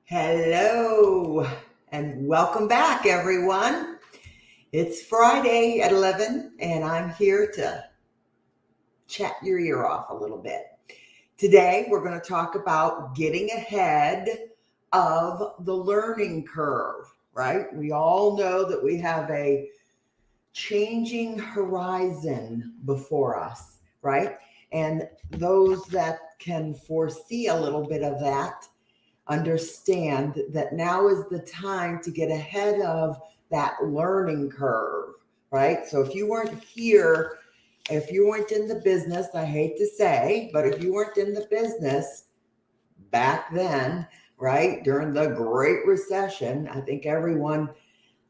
Hello and welcome back, everyone. It's Friday at 11, and I'm here to chat your ear off a little bit. Today, we're going to talk about getting ahead of the learning curve, right? We all know that we have a changing horizon before us, right? And those that can foresee a little bit of that understand that now is the time to get ahead of that learning curve, right? So if you weren't here, if you weren't in the business, I hate to say, but if you weren't in the business back then, right, during the Great Recession, I think everyone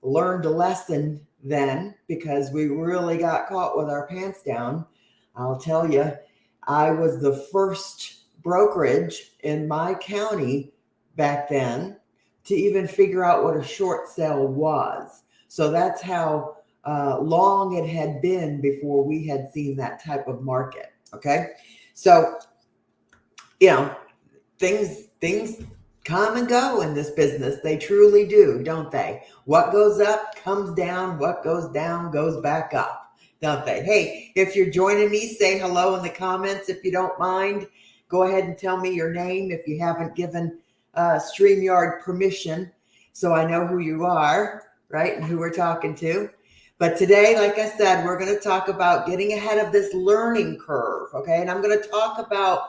learned a lesson then because we really got caught with our pants down. I'll tell you, I was the first brokerage in my county back then to even figure out what a short sale was. So that's how long it had been before we had seen that type of market. Okay. So, you know, things come and go in this business. They truly do, don't they? What goes up comes down, what goes down goes back up, don't they? Hey, if you're joining me, say hello in the comments if you don't mind. Go ahead and tell me your name if you haven't given StreamYard permission, so I know who you are, right, and who we're talking to. But today, like I said, we're going to talk about getting ahead of this learning curve, okay? And I'm going to talk about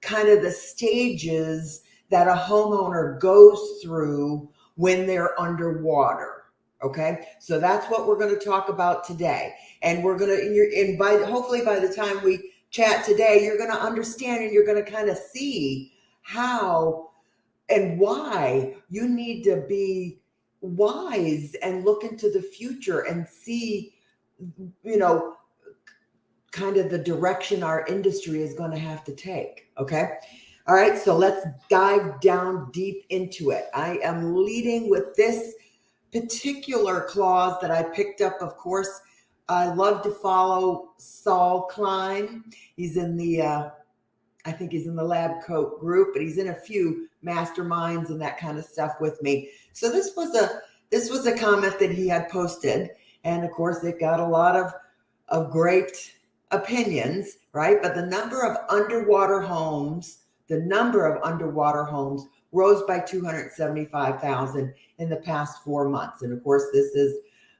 kind of the stages that a homeowner goes through when they're underwater. Okay, so that's what we're going to talk about today, and we're going to, hopefully by the time we chat today, you're going to understand and you're going to kind of see how and why you need to be wise and look into the future and see, you know, kind of the direction our industry is going to have to take. Okay. All right. So let's dive down deep into it. I am leading with this particular clause that I picked up. Of course, I love to follow Saul Klein. He's in the, I think he's in the Lab Coat group, but he's in a few masterminds and that kind of stuff with me. So this was a comment that he had posted. And of course, it got a lot of great opinions, right? But the number of underwater homes rose by 275,000 in the past 4 months. And of course, this is,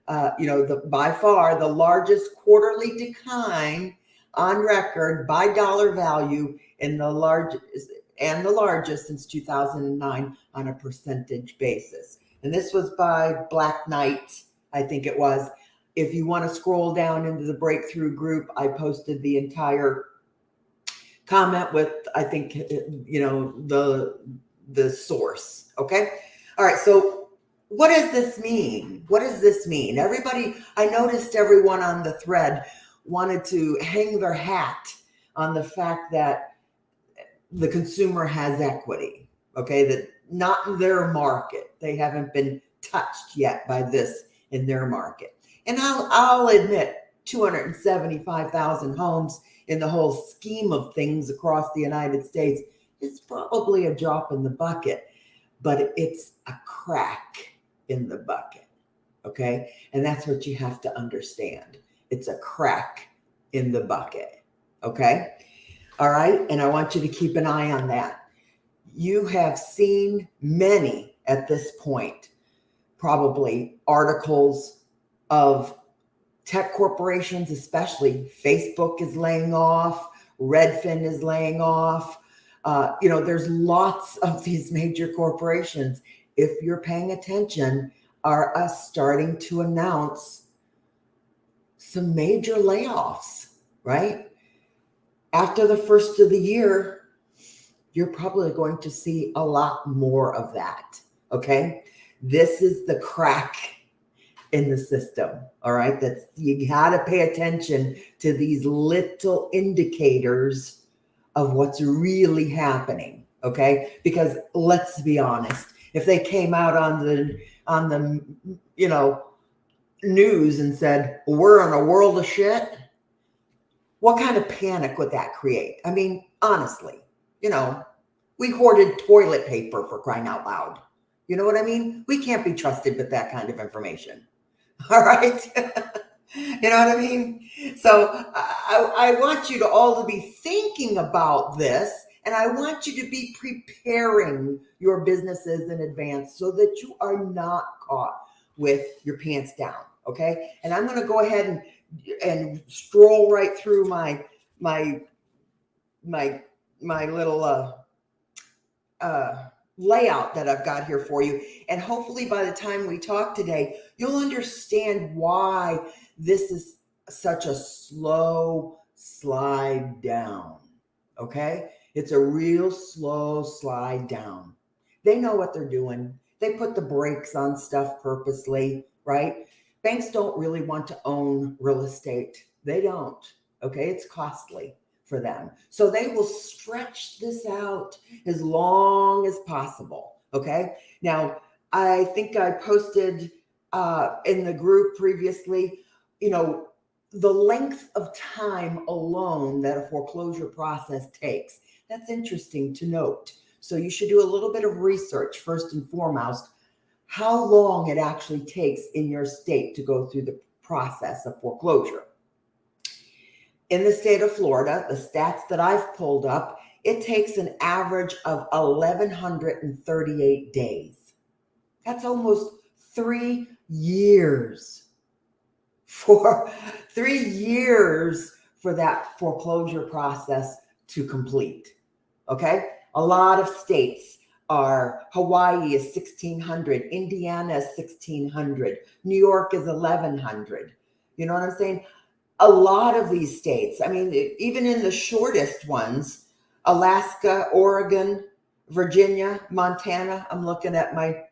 by far the largest quarterly decline on record by dollar value in the largest since 2009 on a percentage basis. And this was by Black Knight, I think it was. If you want to scroll down into the breakthrough group, I posted the entire comment with, I think, the source. Okay. All right. So what does this mean? What does this mean? I noticed everyone on the thread wanted to hang their hat on the fact that the consumer has equity. Okay. That not in their market. They haven't been touched yet by this in their market. And I'll admit, 275,000 homes in the whole scheme of things across the United States is probably a drop in the bucket, but it's a crack in the bucket, okay? And that's what you have to understand. It's a crack in the bucket, okay? All right, and I want you to keep an eye on that. You have seen many at this point, probably articles of tech corporations, especially Facebook is laying off, Redfin is laying off. There's lots of these major corporations, if you're paying attention, are starting to announce some major layoffs, right? After the first of the year, you're probably going to see a lot more of that, okay? This is the crack in the system. All right. You got to pay attention to these little indicators of what's really happening. Okay. Because let's be honest, if they came out on the news and said, we're in a world of shit, what kind of panic would that create? I mean, honestly, We hoarded toilet paper, for crying out loud. You know what I mean? We can't be trusted with that kind of information. All right. You know what I mean? So I want you to all to be thinking about this, and I want you to be preparing your businesses in advance so that you are not caught with your pants down. Okay. And I'm going to go ahead and stroll right through my little layout that I've got here for you. And hopefully by the time we talk today, you'll understand why this is such a slow slide down. Okay? It's a real slow slide down. They know what they're doing. They put the brakes on stuff purposely, right? Banks don't really want to own real estate. They don't. Okay? It's costly for them. So they will stretch this out as long as possible. Okay. Now, I think I posted in the group previously, the length of time alone that a foreclosure process takes. That's interesting to note. So you should do a little bit of research first and foremost, how long it actually takes in your state to go through the process of foreclosure. In the state of Florida, the stats that I've pulled up, it takes an average of 1,138 days. That's almost 3 years for 3 years for that foreclosure process to complete. Okay? A lot of states are, Hawaii is 1,600, Indiana is 1,600, New York is 1,100. You know what I'm saying? A lot of these states, I mean, even in the shortest ones, Alaska, Oregon, Virginia, Montana, I'm looking at my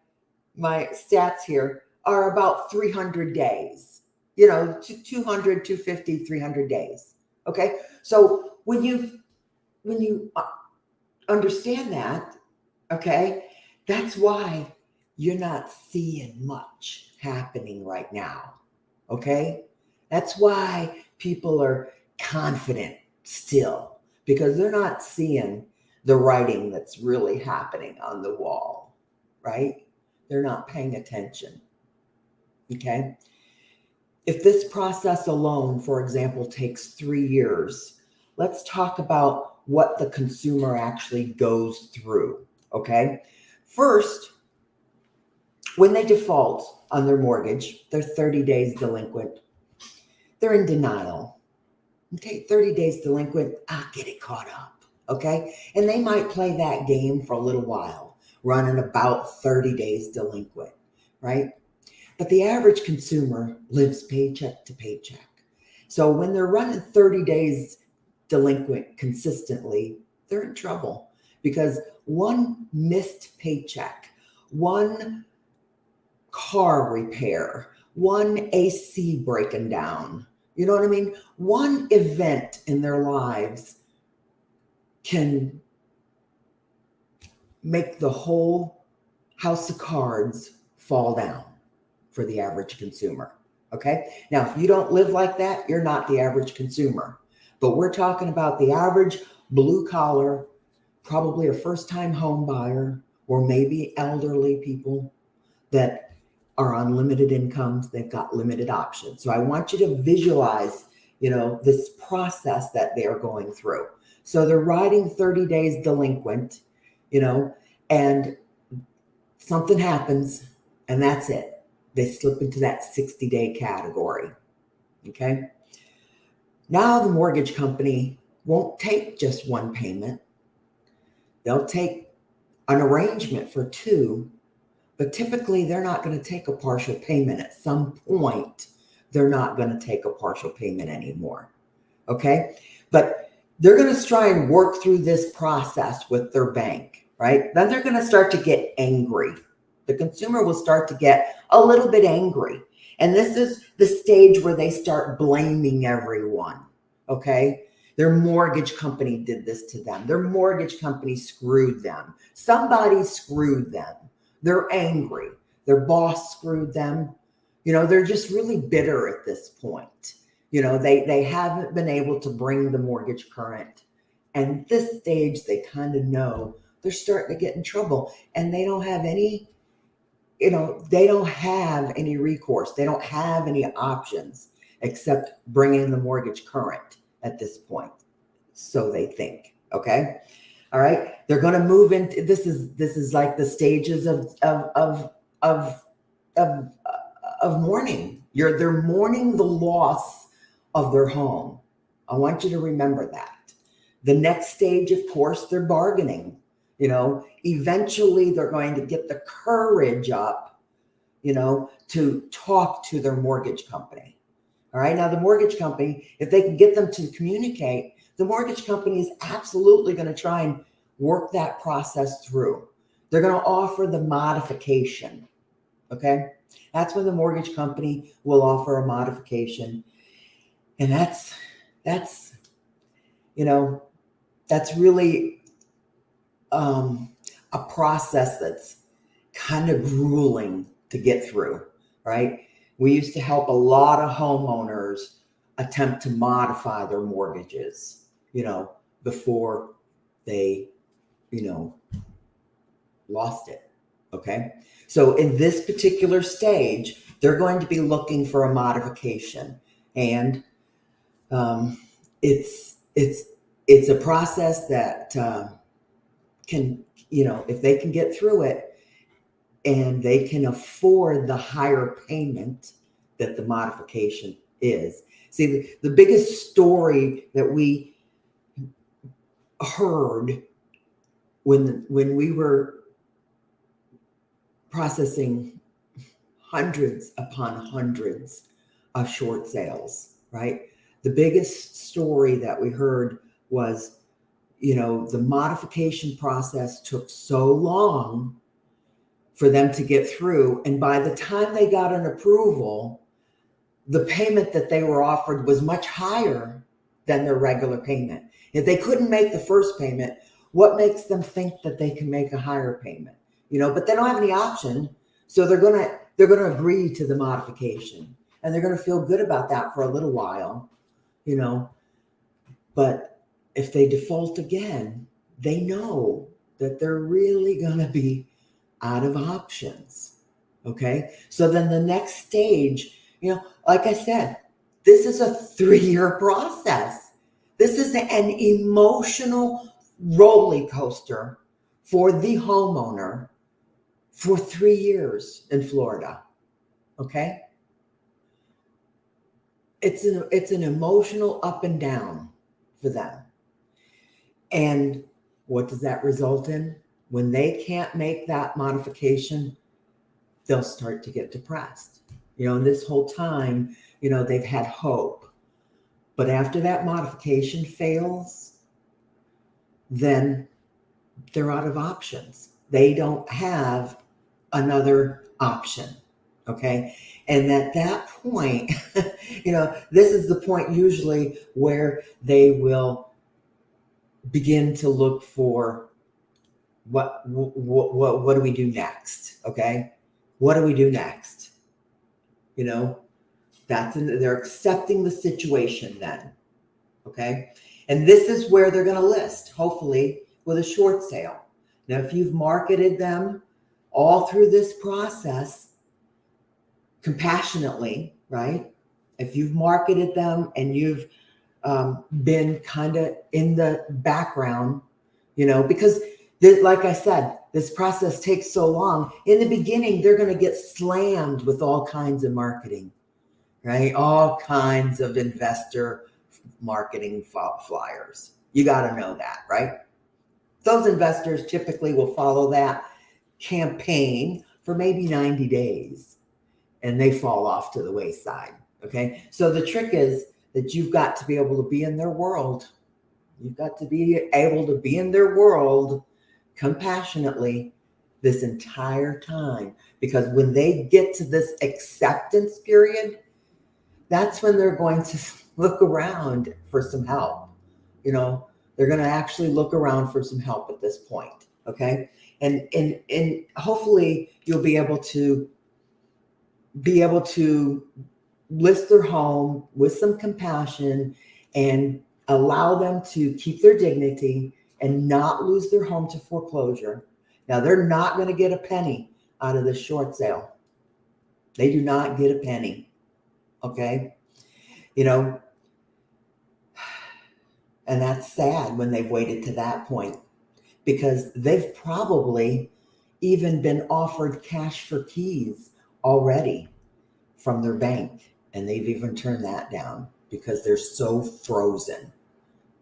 stats here, are about 300 days, 200, 250, 300 days. Okay. So when you understand that, okay, that's why you're not seeing much happening right now. Okay. That's why people are confident still, because they're not seeing the writing that's really happening on the wall, right? They're not paying attention. Okay. If this process alone, for example, takes 3 years, let's talk about what the consumer actually goes through. Okay. First, when they default on their mortgage, they're 30 days delinquent. They're in denial. Okay, 30 days delinquent, I'll get it caught up. Okay, and they might play that game for a little while, running about 30 days delinquent, right? But the average consumer lives paycheck to paycheck. So when they're running 30 days delinquent consistently, they're in trouble, because one missed paycheck, one car repair, one AC breaking down, you know what I mean? One event in their lives can make the whole house of cards fall down for the average consumer. Okay. Now, if you don't live like that, you're not the average consumer. But we're talking about the average blue collar, probably a first-time home buyer, or maybe elderly people that are on limited incomes. They've got limited options. So I want you to visualize, this process that they're going through. So they're riding 30 days delinquent, and something happens, and that's it. They slip into that 60-day category. Okay. Now the mortgage company won't take just one payment. They'll take an arrangement for 2. But typically, they're not going to take a partial payment. At some point, they're not going to take a partial payment anymore. Okay? But they're going to try and work through this process with their bank, right? Then they're going to start to get angry. The consumer will start to get a little bit angry. And this is the stage where they start blaming everyone. Okay? Their mortgage company did this to them. Their mortgage company screwed them. Somebody screwed them. They're angry. Their boss screwed them. They're just really bitter at this point. They haven't been able to bring the mortgage current. And at this stage, they kind of know they're starting to get in trouble, and they don't have any, they don't have any recourse. They don't have any options except bringing the mortgage current at this point. So they think, okay? All right. They're going to move into, this is like the stages of mourning. They're mourning the loss of their home. I want you to remember that. The next stage, of course, they're bargaining. Eventually they're going to get the courage up, to talk to their mortgage company. All right. Now, the mortgage company, if they can get them to communicate, the mortgage company is absolutely going to try and work that process through. They're going to offer the modification. Okay. That's when the mortgage company will offer a modification. And that's really a process that's kind of grueling to get through, right? We used to help a lot of homeowners attempt to modify their mortgages, before they, lost it. Okay. So in this particular stage, they're going to be looking for a modification, and it's a process that can, if they can get through it and they can afford the higher payment that the modification is. See, the biggest story that we heard when we were processing hundreds upon hundreds of short sales, right? The biggest story that we heard was, the modification process took so long for them to get through. And by the time they got an approval, the payment that they were offered was much higher than their regular payment. If they couldn't make the first payment, what makes them think that they can make a higher payment? But they don't have any option. So they're gonna agree to the modification, and they're gonna feel good about that for a little while, But if they default again, they know that they're really gonna be out of options. Okay. So then the next stage, like I said, this is a 3-year process. This is an emotional roller coaster for the homeowner for 3 years in Florida. Okay. It's an emotional up and down for them. And what does that result in? When they can't make that modification, they'll start to get depressed. And this whole time, they've had hope. But after that modification fails, then they're out of options. They don't have another option. Okay. And at that point, this is the point usually where they will begin to look for what do we do next? Okay. What do we do next? They're accepting the situation then. Okay. And this is where they're going to list, hopefully with a short sale. Now, if you've marketed them all through this process compassionately, right? If you've marketed them and you've been kind of in the background, because like I said, this process takes so long. In the beginning, they're going to get slammed with all kinds of marketing, right? All kinds of investor marketing flyers. You got to know that, right? Those investors typically will follow that campaign for maybe 90 days and they fall off to the wayside. Okay. So the trick is that you've got to be able to be in their world. You've got to be able to be in their world compassionately this entire time, because when they get to this acceptance period, that's when they're going to look around for some help. They're going to actually look around for some help at this point. Okay. And hopefully you'll be able to list their home with some compassion and allow them to keep their dignity and not lose their home to foreclosure. Now, they're not going to get a penny out of this short sale. They do not get a penny. Okay. You know, and that's sad when they've waited to that point, because they've probably even been offered cash for keys already from their bank. And they've even turned that down because they're so frozen.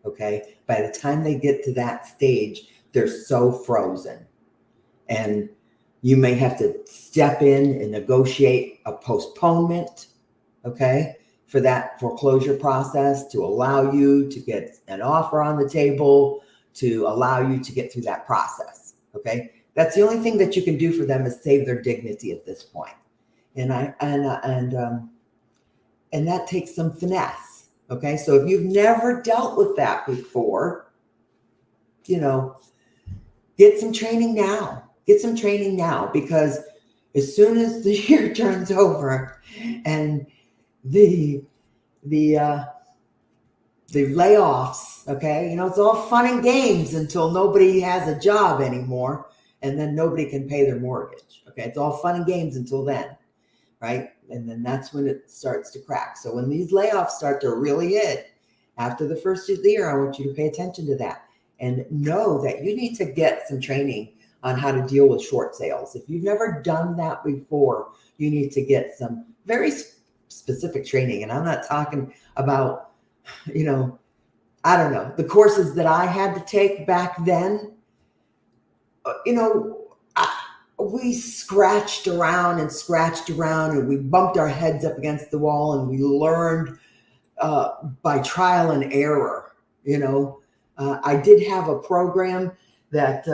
Okay. By the time they get to that stage, they're so frozen. And you may have to step in and negotiate a postponement, okay, for that foreclosure process to allow you to get an offer on the table, to allow you to get through that process, okay? That's the only thing that you can do for them is save their dignity at this point. And that takes some finesse, okay? So if you've never dealt with that before, you know, get some training now. Get some training now, because as soon as the year turns over and the layoffs, okay, you know, it's all fun and games until nobody has a job anymore, and then nobody can pay their mortgage. Okay, it's all fun and games until then, right? And then that's when it starts to crack. So when these layoffs start to really hit after the first of the year, I want you to pay attention to that and know that you need to get some training on how to deal with short sales. If you've never done that before, you need to get some very specific training. And I'm not talking about, you know, I don't know, the courses that I had to take back then. You know, we scratched around and we bumped our heads up against the wall, and we learned by trial and error. You know, I did have a program that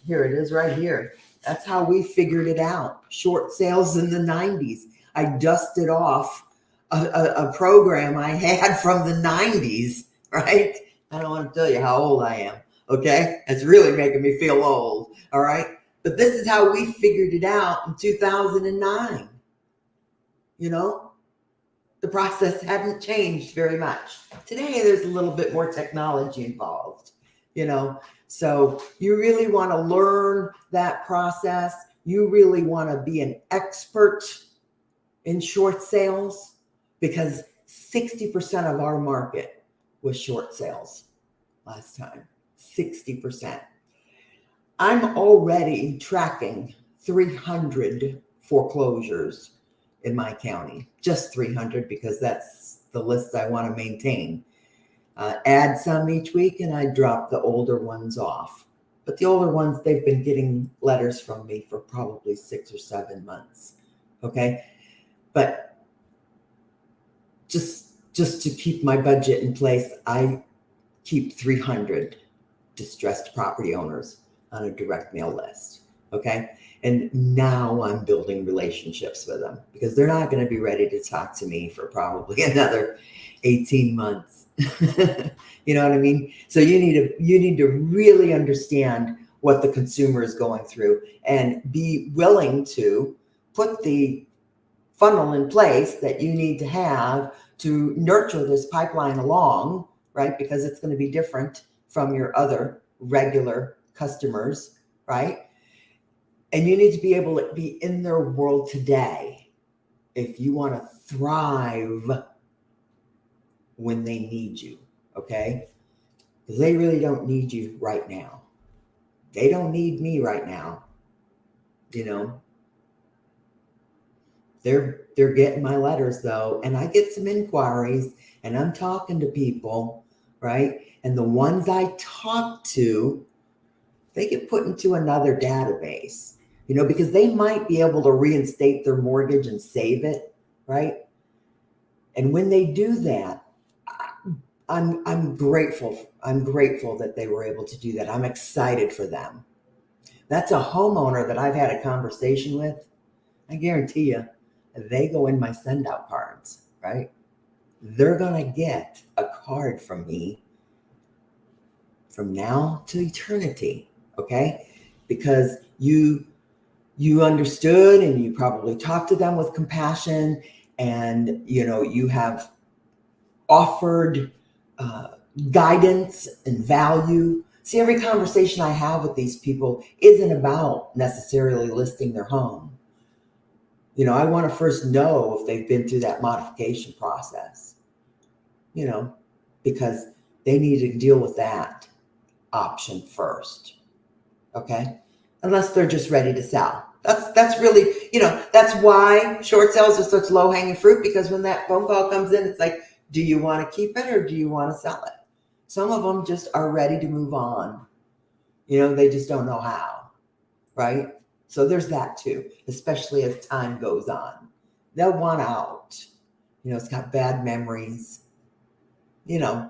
here it is right here. That's how we figured it out. Short sales in the 90s. I dusted off a program I had from the 90s, right? I don't want to tell you how old I am, okay? It's really making me feel old, all right? But this is how we figured it out in 2009. You know, the process hadn't changed very much. Today, there's a little bit more technology involved, you know? So you really want to learn that process. You really want to be an expert in short sales, because 60% of our market was short sales last time. 60%. I'm already tracking 300 foreclosures in my county, just 300, because that's the list I want to maintain. Add some each week, and I drop the older ones off. But the older ones, they've been getting letters from me for probably 6 or 7 months. Okay. But just to keep my budget in place, I keep 300 distressed property owners on a direct mail list. Okay. And now I'm building relationships with them, because they're not going to be ready to talk to me for probably another 18 months. You know what I mean? So you need to really understand what the consumer is going through and be willing to put the funnel in place that you need to have to nurture this pipeline along, right? Because it's going to be different from your other regular customers, right? And you need to be able to be in their world today if you want to thrive when they need you, okay? Because they really don't need you right now. They don't need me right now, you know? They're getting my letters though, and I get some inquiries, and I'm talking to people, right? And the ones I talk to, they get put into another database, you know, because they might be able to reinstate their mortgage and save it, right? And when they do that, I'm grateful. I'm grateful that they were able to do that. I'm excited for them. That's a homeowner that I've had a conversation with. I guarantee you, they go in my send out cards, right? They're going to get a card from me from now to eternity, okay? Because you understood, and you probably talked to them with compassion, and you know, you have offered guidance and value, See, every conversation I have with these people isn't about necessarily listing their home. I want to first know if they've been through that modification process, because they need to deal with that option first. Okay. Unless they're just ready to sell. That's really, that's why short sales are such low hanging fruit, because when that phone call comes in, it's like, do you want to keep it or do you want to sell it? Some of them just are ready to move on. They just don't know how, right? So there's that too, especially as time goes on. They'll want out. It's got bad memories. They're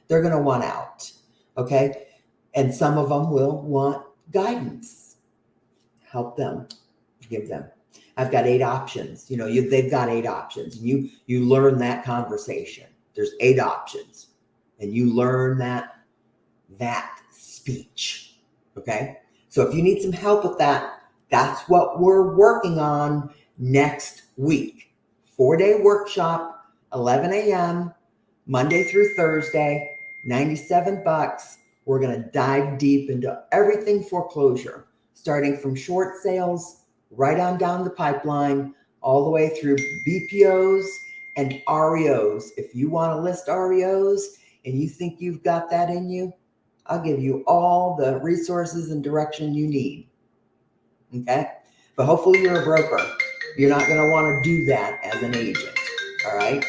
going to want out. Okay. And some of them will want guidance. Help them, give them. I've got 8 options. They've got 8 options. And you learn that conversation. There's 8 options. And you learn that speech. Okay. So if you need some help with that, that's what we're working on next week. 4-day workshop, 11 a.m., Monday through Thursday, $97. We're going to dive deep into everything foreclosure, starting from short sales, right on down the pipeline, all the way through BPOs and REOs. If you want to list REOs and you think you've got that in you, I'll give you all the resources and direction you need. Okay? But hopefully you're a broker. You're not going to want to do that as an agent. All right?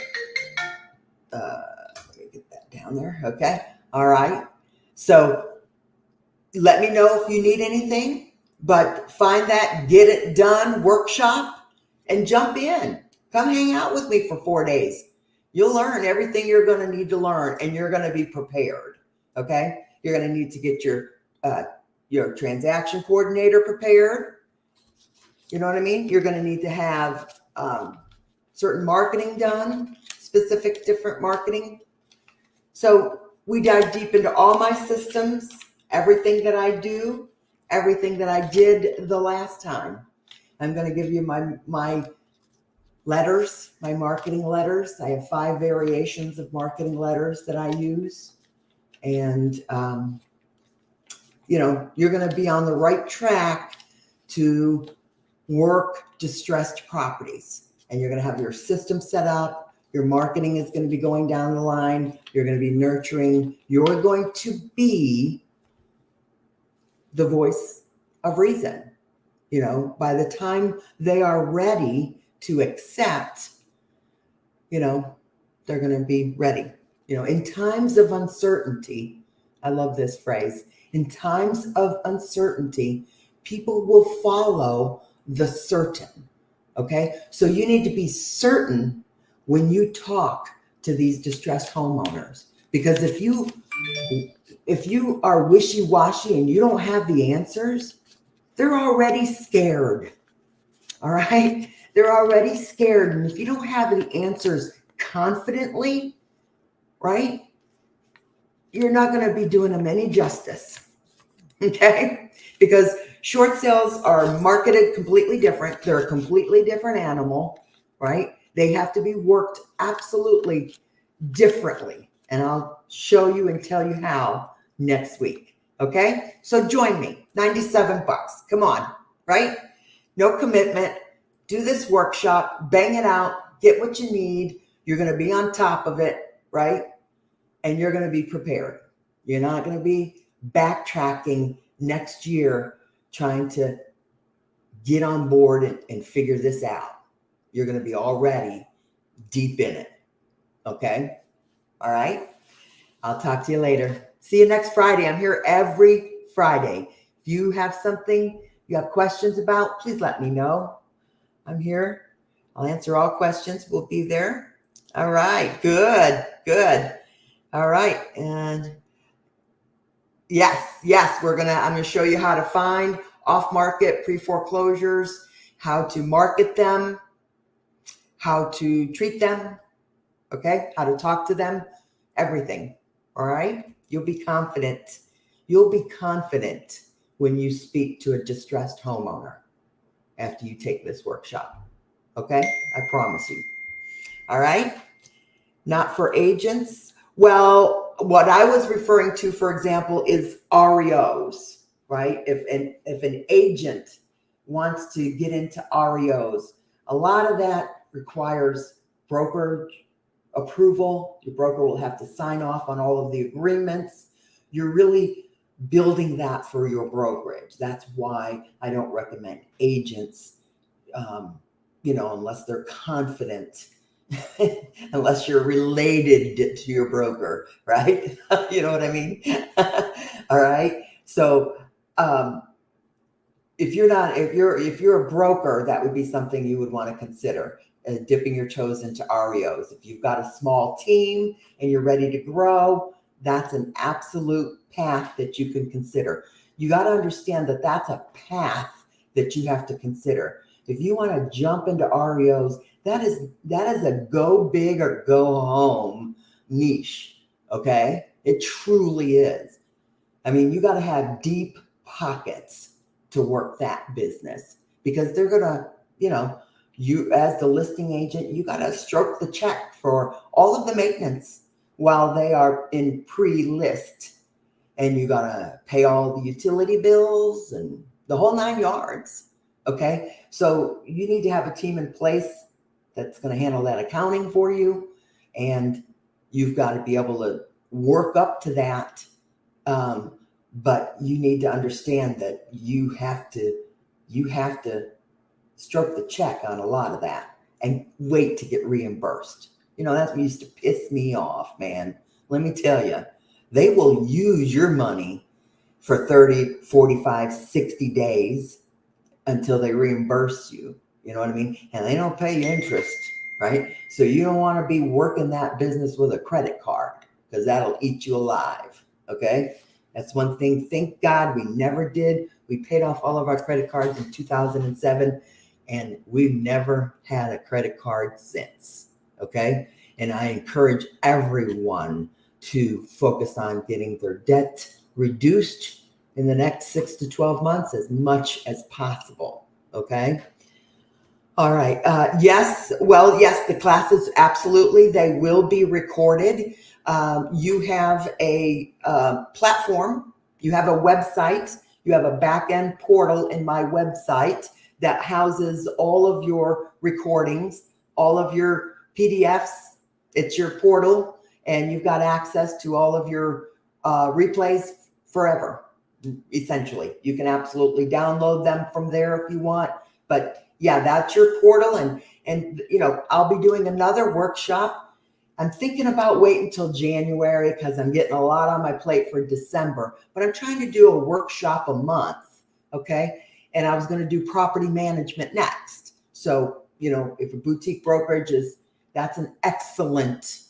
Let me get that down there. Okay? All right. So let me know if you need anything, but find that Get It Done workshop and jump in. Come hang out with me for 4 days. You'll learn everything you're going to need to learn, and you're going to be prepared. Okay? You're going to need to get your transaction coordinator prepared. You know what I mean? You're going to need to have certain marketing done, specific different marketing. So we dive deep into all my systems, everything that I do, everything that I did the last time. I'm going to give you my letters, my marketing letters. I have 5 variations of marketing letters that I use. And, you're going to be on the right track to work distressed properties. And you're going to have your system set up. Your marketing is going to be going down the line. You're going to be nurturing. You're going to be the voice of reason. By the time they are ready to accept, they're going to be ready. In times of uncertainty, I love this phrase. In times of uncertainty, people will follow the certain. Okay. So you need to be certain when you talk to these distressed homeowners, because if you are wishy-washy and you don't have the answers, they're already scared. All right. They're already scared. And if you don't have the answers confidently, right, you're not going to be doing them any justice. Okay. Because short sales are marketed completely different. They're a completely different animal, right? They have to be worked absolutely differently. And I'll show you and tell you how next week. Okay. So join me. $97. Come on. Right? No commitment. Do this workshop, bang it out, get what you need. You're going to be on top of it, right? And you're going to be prepared. You're not going to be backtracking next year trying to get on board and figure this out. You're going to be already deep in it. Okay? All right? I'll talk to you later. See you next Friday. I'm here every Friday. If you have something you have questions about, please let me know. I'm here. I'll answer all questions. We'll be there. All right. Good. All right. And yes, I'm going to show you how to find off-market pre-foreclosures, how to market them, how to treat them, okay, how to talk to them, everything. All right. You'll be confident. You'll be confident when you speak to a distressed homeowner after you take this workshop. Okay? I promise you. All right? Not for agents. Well, what I was referring to, for example, is REOs, right? If an agent wants to get into REOs, a lot of that requires broker approval. Your broker will have to sign off on all of the agreements. You're really building that for your brokerage. That's why I don't recommend agents, unless they're confident, unless you're related to your broker, right? You know what I mean? All right. So, if you're a broker, that would be something you would want to consider, dipping your toes into REOs. If you've got a small team and you're ready to grow, that's an absolute path that you can consider. You got to understand that that's a path that you have to consider. If you want to jump into REOs, that is a go big or go home niche. Okay. It truly is. I mean, you got to have deep pockets to work that business, because they're going to, you as the listing agent, you got to stroke the check for all of the maintenance while they are in pre-list, and you got to pay all the utility bills and the whole 9 yards. Okay. So you need to have a team in place that's going to handle that accounting for you. And you've got to be able to work up to that. But you need to understand that you have to stroke the check on a lot of that and wait to get reimbursed. That's what used to piss me off, man. Let me tell you, they will use your money for 30, 45, 60 days until they reimburse you. You know what I mean? And they don't pay you interest, right? So you don't want to be working that business with a credit card, because that'll eat you alive. Okay. That's one thing. Thank God we never did. We paid off all of our credit cards in 2007, and we've never had a credit card since. Okay. And I encourage everyone to focus on getting their debt reduced in the next 6 to 12 months as much as possible. Okay. All right. Yes, the classes, absolutely. They will be recorded. You have a platform, you have a website, you have a back-end portal in my website that houses all of your recordings, all of your PDFs. It's your portal, and you've got access to all of your replays forever, essentially. You can absolutely download them from there if you want. But yeah, that's your portal. And I'll be doing another workshop. I'm thinking about waiting until January, because I'm getting a lot on my plate for December, but I'm trying to do a workshop a month. Okay. And I was going to do property management next. So, if a boutique brokerage that's an excellent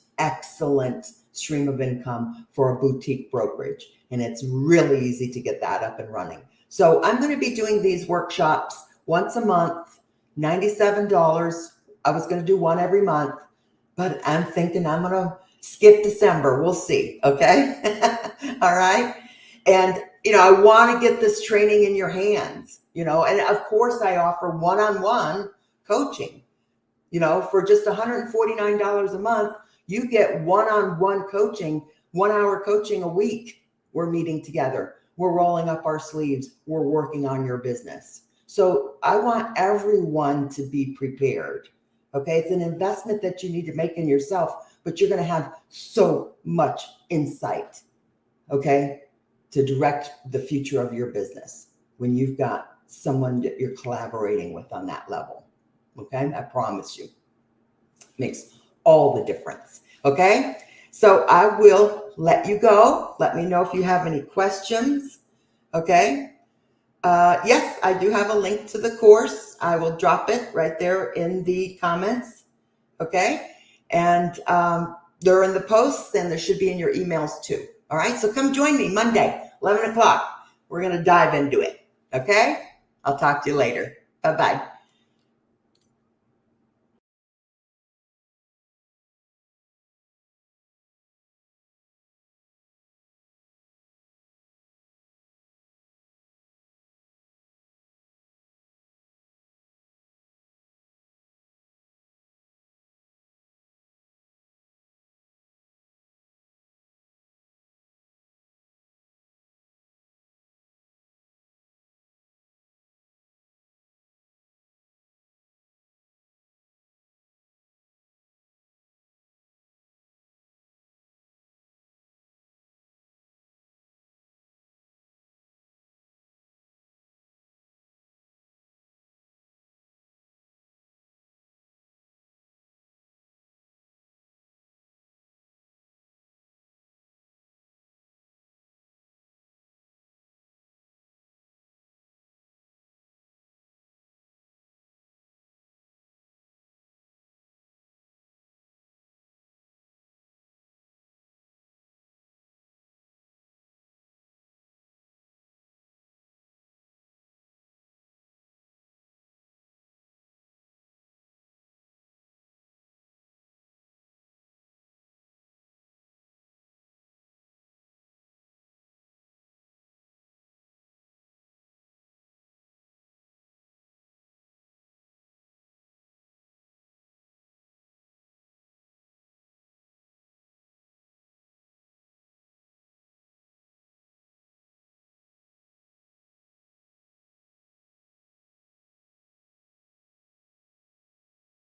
stream of income for a boutique brokerage. And it's really easy to get that up and running. So I'm going to be doing these workshops once a month, $97. I was going to do one every month, but I'm thinking I'm going to skip December. We'll see. Okay. All right. And, I want to get this training in your hands, and of course I offer one-on-one coaching, for just $149 a month, you get one-on-one coaching, 1 hour coaching a week. We're meeting together. We're rolling up our sleeves. We're working on your business. So I want everyone to be prepared. Okay. It's an investment that you need to make in yourself, but you're going to have so much insight. Okay. To direct the future of your business when you've got someone that you're collaborating with on that level. Okay. I promise you, makes all the difference. Okay. So I will let you go. Let me know if you have any questions. Okay. Yes, I do have a link to the course. I will drop it right there in the comments. Okay. And they're in the posts, and there should be in your emails too. All right. So come join me Monday, 11 o'clock. We're going to dive into it. Okay. I'll talk to you later. Bye-bye.